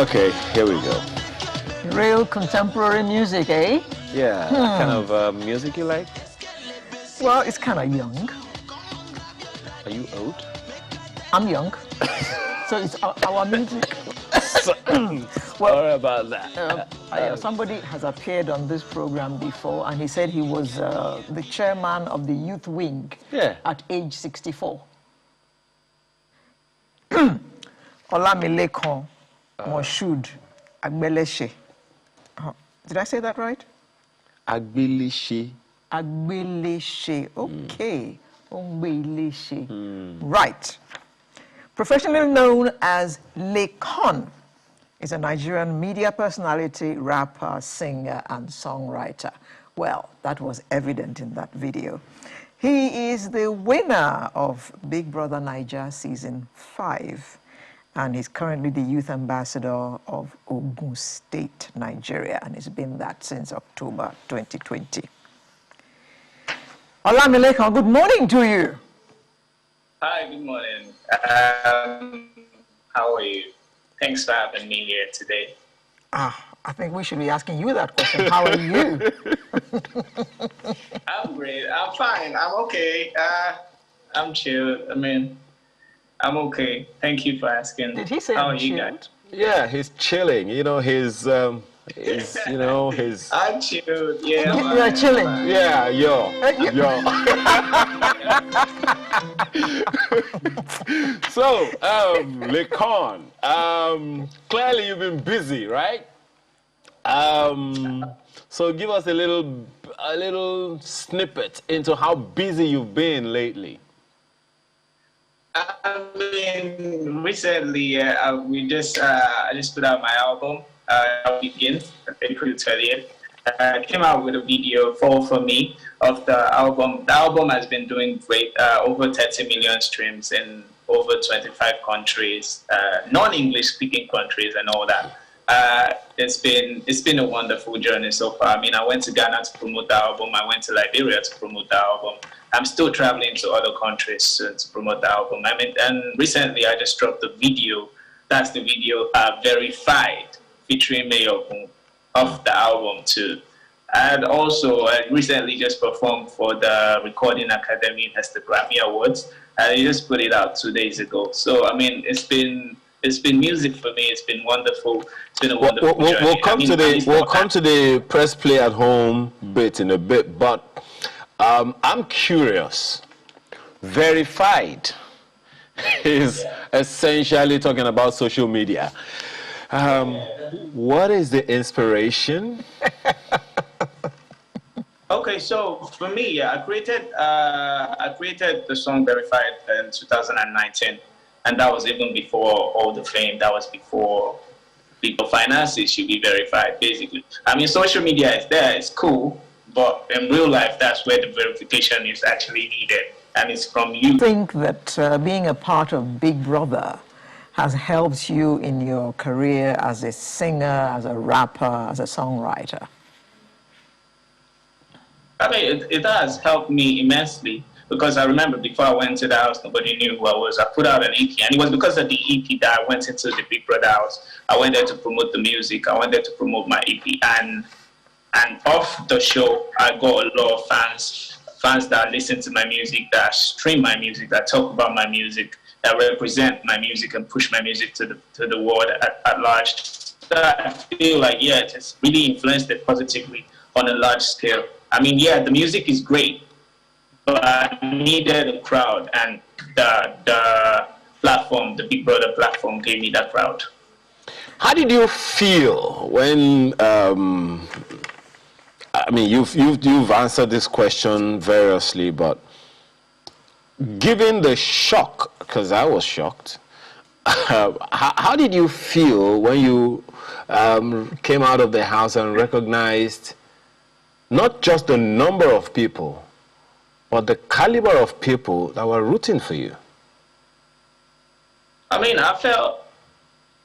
Okay, here we go. Real contemporary music, eh? Yeah, kind of music you like? Well, it's kind of young. Are you old? I'm young. So it's our music. Well, sorry about that. Somebody has appeared on this program before, and he said he was the chairman of the youth wing at age 64. Laycon Moshood Agbeleshe. Did I say that right? Agbeleshe. Agbeleshe. Okay. Right. Professionally known as Laycon, is a Nigerian media personality, rapper, singer, and songwriter. Well, that was evident in that video. He is the winner of Big Brother Naija Season 5, and he's currently the youth ambassador of Ogun State, Nigeria, and he's been that since October 2020. Laycon, good morning to you. Hi, good morning. How are you? Thanks for having me here today. I think we should be asking you that question. How are you? I'm great. I'm fine. I'm okay. I'm chill. I'm okay. Thank you for asking. Did he say how are you guys? Yeah, he's chilling. You know, his I'm chilled. Yeah. You're chilling. Yeah, yo. So, Laycon, clearly you've been busy, right? So give us a little snippet into how busy you've been lately. Recently, I just put out my album, Begin, April 30th. I came out with a video, Fall For Me, of the album. The album has been doing great, over 30 million streams in over 25 countries, non-English speaking countries and all that. It's been a wonderful journey so far. I went to Ghana to promote the album. I went to Liberia to promote the album. I'm still traveling to other countries to promote the album. And recently I just dropped the video. That's the video, Verified, featuring Mayor of the album too. And also, I recently just performed for the Recording Academy as the Grammy Awards. I just put it out 2 days ago. So it's been music for me. It's been wonderful. It's been a wonderful journey. We'll come to the press play at home bit in a bit, but I'm curious. Verified is essentially talking about social media. What is the inspiration? Okay, so for me, I created the song Verified in 2019, and that was even before all the fame. That was before finances should be verified, basically. Social media is there, it's cool, but in real life, that's where the verification is actually needed, and it's from you. I think that being a part of Big Brother has helped you in your career as a singer, as a rapper, as a songwriter. It has helped me immensely, because I remember before I went to the house, nobody knew who I was. I put out an EP, and it was because of the EP that I went into the Big Brother house. I went there to promote the music. I went there to promote my EP, and off the show, I got a lot of fans that listen to my music, that stream my music, that talk about my music, that represent my music and push my music to the world at large. So I feel like, it has really influenced it positively on a large scale. The music is great, but I needed a crowd, and the platform, the Big Brother platform, gave me that crowd. How did you feel when? You've answered this question variously, but given the shock, because I was shocked, how did you feel when you came out of the house and recognized not just the number of people, but the caliber of people that were rooting for you? I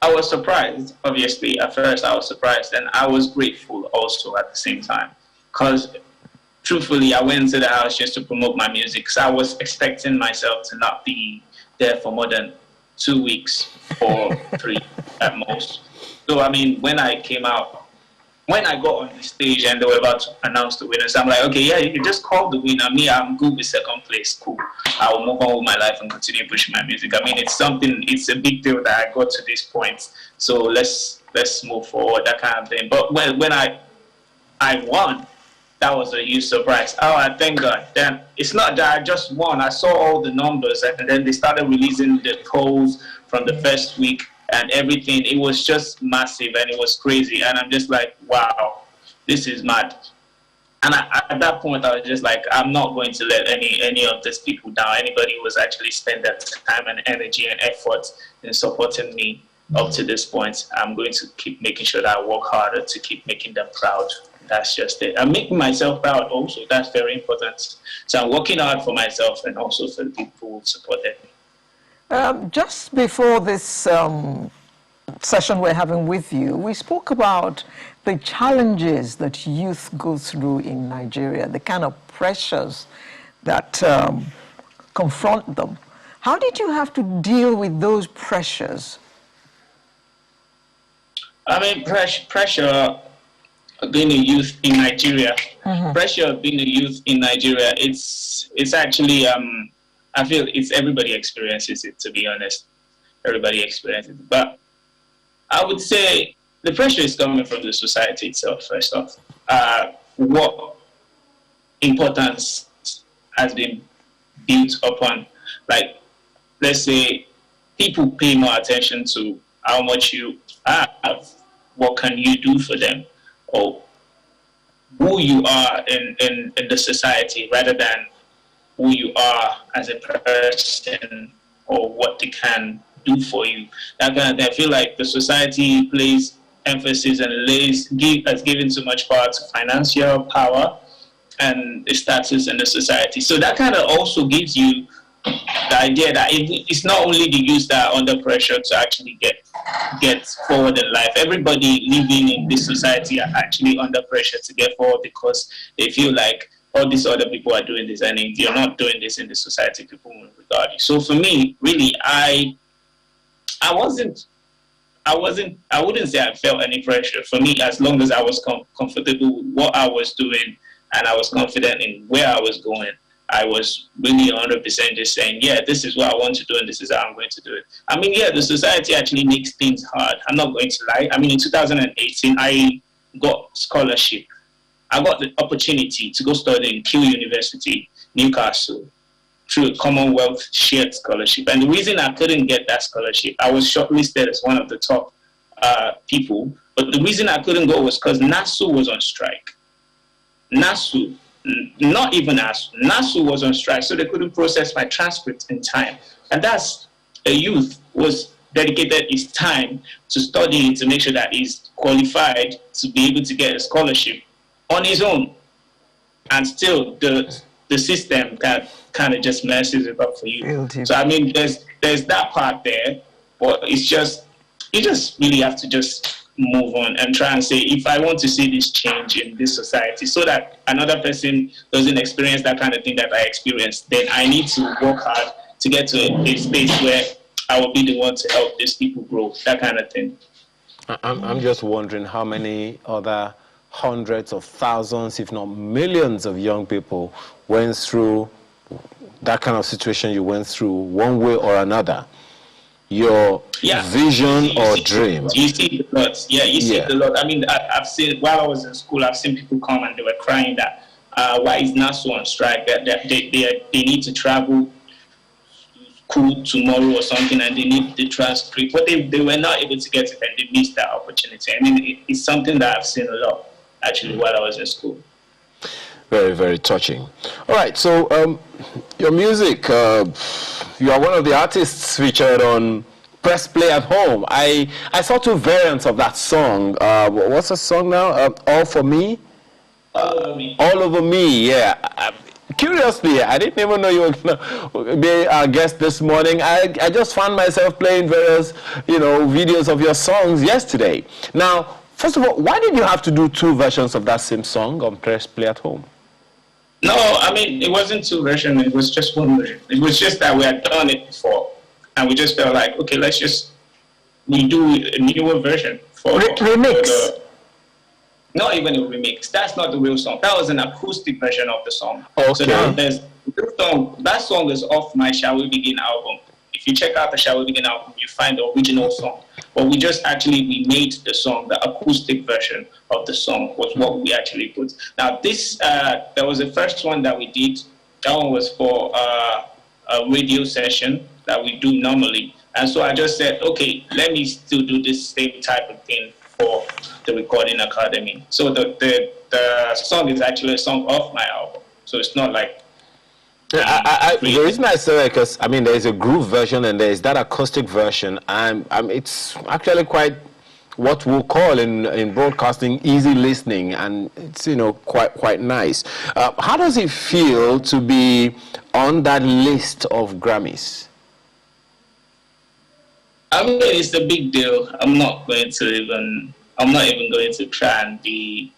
was surprised, obviously. At first I was surprised, and I was grateful also at the same time. Because truthfully, I went to the house just to promote my music. So I was expecting myself to not be there for more than 2 weeks or 3 at most. So, I mean, when I came out, when I got on the stage and they were about to announce the winners, I'm like, okay, yeah, you can just call the winner. Me, I'm good with second place. Cool. I will move on with my life and continue pushing my music. I mean, it's a big deal that I got to this point. So let's move forward, that kind of thing. But when I won, that was a huge surprise. Oh, I thank God. Then it's not that I just won. I saw all the numbers, and then they started releasing the polls from the first week and everything. It was just massive, and it was crazy. And I'm just like, wow, this is mad. And at that point, I was just like, I'm not going to let any of these people down. Anybody who was actually spend that time and energy and effort in supporting me up to this point, I'm going to keep making sure that I work harder to keep making them proud. That's just it. I'm making myself proud also. That's very important. So I'm working hard for myself and also for the people who supported me. Just before this session we're having with you, we spoke about the challenges that youth go through in Nigeria, the kind of pressures that confront them. How did you have to deal with those pressures? I mean, pressure being a youth in Nigeria, pressure of being a youth in Nigeria, it's actually, I feel it's everybody experiences it, to be honest. Everybody experiences it. But I would say the pressure is coming from the society itself, first off. What importance has been built upon? Like, let's say people pay more attention to how much you have, what can you do for them, or who you are in the society rather than who you are as a person or what they can do for you. That kind of thing. I feel like the society plays emphasis and has given too much power to financial power and the status in the society. So that kind of also gives you the idea that it's not only the youth that are under pressure to actually get forward in life. Everybody living in this society are actually under pressure to get forward because they feel like all these other people are doing this, and if you're not doing this in the society, people won't regard you. So for me, really, I wouldn't say I felt any pressure. For me, as long as I was comfortable with what I was doing and I was confident in where I was going, I was really 100% just saying, yeah, this is what I want to do and this is how I'm going to do it. I mean, yeah, the society actually makes things hard. I'm not going to lie. I mean, in 2018, I got scholarship. I got the opportunity to go study in Kew University, Newcastle, through a Commonwealth shared scholarship. And the reason I couldn't get that scholarship, I was shortlisted as one of the top people, but the reason I couldn't go was because NASU was on strike. NASU, not even us, NASU was on strike, so they couldn't process my transcript in time. And that's a youth was dedicated his time to study to make sure that he's qualified to be able to get a scholarship on his own. And still, the system kind of just messes it up for you. So, I mean, there's that part there, but it's just, you just really have to just move on and try and say, if I want to see this change in this society so that another person doesn't experience that kind of thing that I experienced, then I need to work hard to get to a space where I will be the one to help these people grow, that kind of thing. I'm just wondering how many other hundreds of thousands, if not millions of young people went through that kind of situation you went through one way or another. Your vision or dream. You see the lot. Yeah, you see the lot. I mean, I've seen, while I was in school, I've seen people come and they were crying that, why is NASU on strike? That they need to travel to school tomorrow or something and they need the transcript. But they were not able to get it and they missed that opportunity. I mean, it's something that I've seen a lot, actually, while I was in school. Very, very touching. All right, so your music, you are one of the artists featured on Press Play at Home. I saw two variants of that song. What's the song now? All For Me? All Over Me. All Over Me, yeah. Curiously, I didn't even know you were going to be our guest this morning. I just found myself playing various, videos of your songs yesterday. Now, first of all, why did you have to do two versions of that same song on Press Play at Home? No, I mean, it wasn't two versions, it was just one version. It was just that we had done it before, and we just felt like, okay, let's just redo a newer version Remix. Not even a remix. That's not the real song. That was an acoustic version of the song. Okay. So that song is off my Shall We Begin album. If you check out the Shall We Begin album, you find the original song. But we just actually remade the song. The acoustic version of the song was what we actually put. Now this, there was the first one that we did. That one was for a radio session that we do normally. And so I just said, okay, let me still do this same type of thing for the Recording Academy. So the song is actually a song off my album. So it's not like... the reason I say that, because I mean, there's a groove version and there's that acoustic version, and it's actually quite what we'll call in broadcasting easy listening, and it's quite nice. How does it feel to be on that list of Grammys? I mean, it's a big deal. I'm not even going to try and be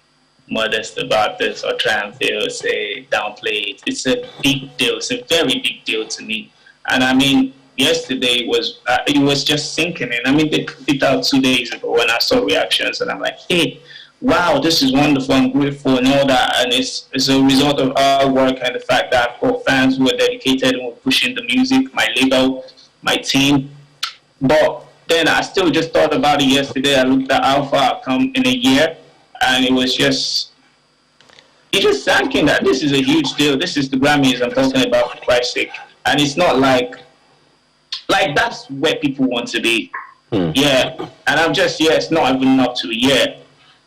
modest about this or try and downplay it. It's a big deal. It's a very big deal to me. And I mean, yesterday it was just sinking in. I mean, they put it out 2 days ago when I saw reactions, and I'm like, hey, wow, this is wonderful. I'm grateful and all that. And it's a result of our work and the fact that I've got fans who are dedicated and who are pushing the music, my label, my team. But then I still just thought about it yesterday. I looked at how far I've come in a year, and it just sank in that this is a huge deal. This is the Grammys I'm talking about, for Christ's sake. And it's not like that's where people want to be. Yeah. And I'm just, it's not even up to a year.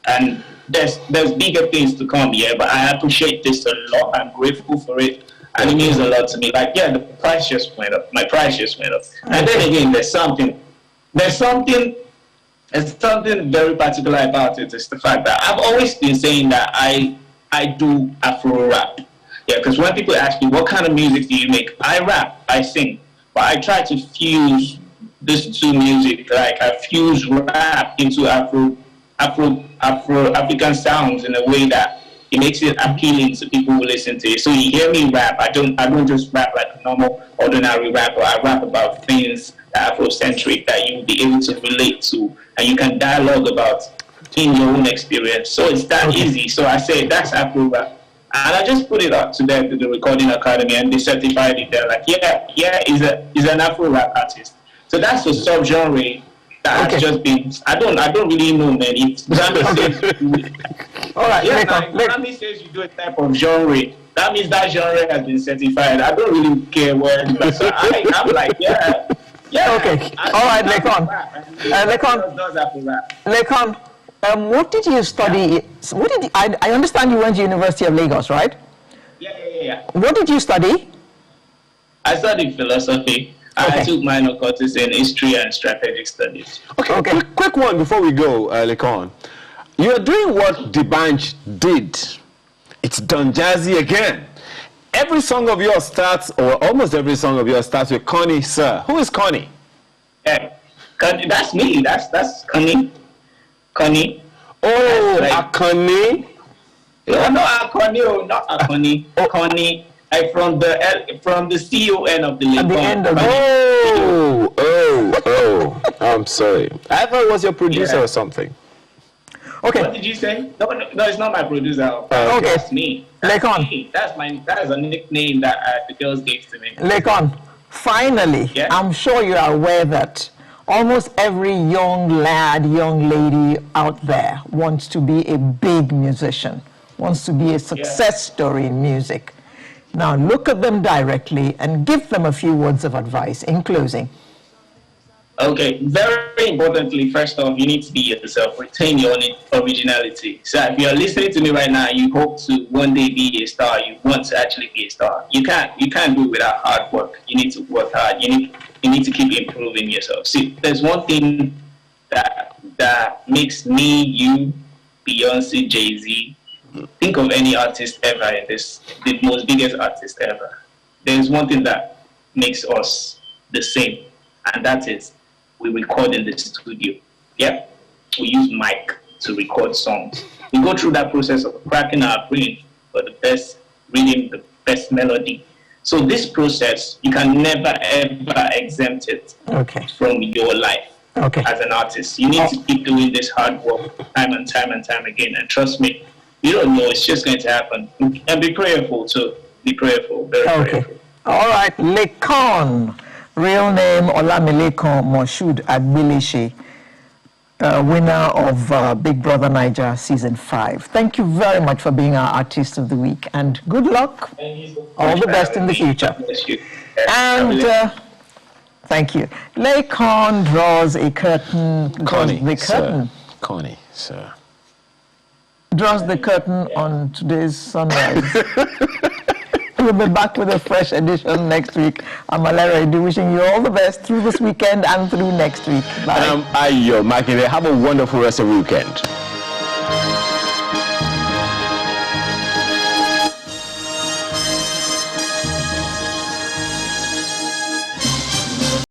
And there's bigger things to come, but I appreciate this a lot. I'm grateful for it. And it means a lot to me. Like, the price just went up. My price just went up. And then again, there's something very particular about it. It's the fact that I've always been saying that I do Afro rap. Yeah, because when people ask me, what kind of music do you make? I rap, I sing. But I try to fuse these two music. Like, I fuse rap into African sounds in a way that it makes it appealing to people who listen to it. So you hear me rap. I don't just rap like a normal, ordinary rapper. I rap about things that are Afrocentric that you'll be able to relate to, and you can dialogue about in your own experience. So it's that easy. So I say that's Afro rap. And I just put it up to them, to the Recording Academy, and they certified it. They're like, he's an Afro rap artist. So that's the subgenre that has just been. I don't really know, man. If Grammy says, all right, Grammy says you do a type of genre, that means that genre has been certified. I don't really care where. So I'm like, yeah. Okay. All right, Laycon. Laycon. What did you study? I understand you went to University of Lagos, right? Yeah. What did you study? I studied philosophy. I took minor courses in history and strategic studies. Okay. Quick one before we go, Laycon. You are doing what D'banj did. It's Don Jazzy again. Every song of yours starts, or almost every song of yours starts with Connie, sir. Who is Connie? Yeah, that's me. That's Connie. Connie. Oh, like, Connie. Yeah. No, Connie. Not Connie. Connie. Like from the CON of the Laycon. At the end of I'm sorry. I thought it was your producer or something. Okay. What did you say? No, it's not my producer. Okay. That's me. Laycon. That is a nickname that the girls gave to me. Laycon, finally, I'm sure you are aware that almost every young lad, young lady out there wants to be a big musician, wants to be a success story in music. Now look at them directly and give them a few words of advice in closing. Okay, very importantly, first off, you need to be yourself. Retain your own originality. So if you're listening to me right now, you hope to one day be a star, you want to actually be a star. You can't do it without hard work. You need to work hard. You need to keep improving yourself. See, there's one thing that makes me, you, Beyonce, Jay-Z, think of any artist ever in this, the most biggest artist ever. There's one thing that makes us the same, and that is we record in the studio. Yeah, we use mic to record songs. We go through that process of cracking our brain for the best rhythm, the best melody. So this process, you can never ever exempt it from your life. Okay. as an artist. You need to keep doing this hard work time and time and time again. And trust me, you don't know, it's just going to happen. And be prayerful too. Be prayerful, very prayerful. All right, Laycon, real name Laycon Moshood Agbilishe, winner of Big Brother Niger Season 5. Thank you very much for being our Artist of the Week, and good luck. All the best in the future. And thank you. Laycon draws a curtain. Connie, sir. Draws the curtain on today's sunrise. We'll be back with a fresh edition next week. I'm Alera Edu, wishing you all the best through this weekend and through next week. Bye. And I'm Ayo Makinde. Have a wonderful rest of the weekend.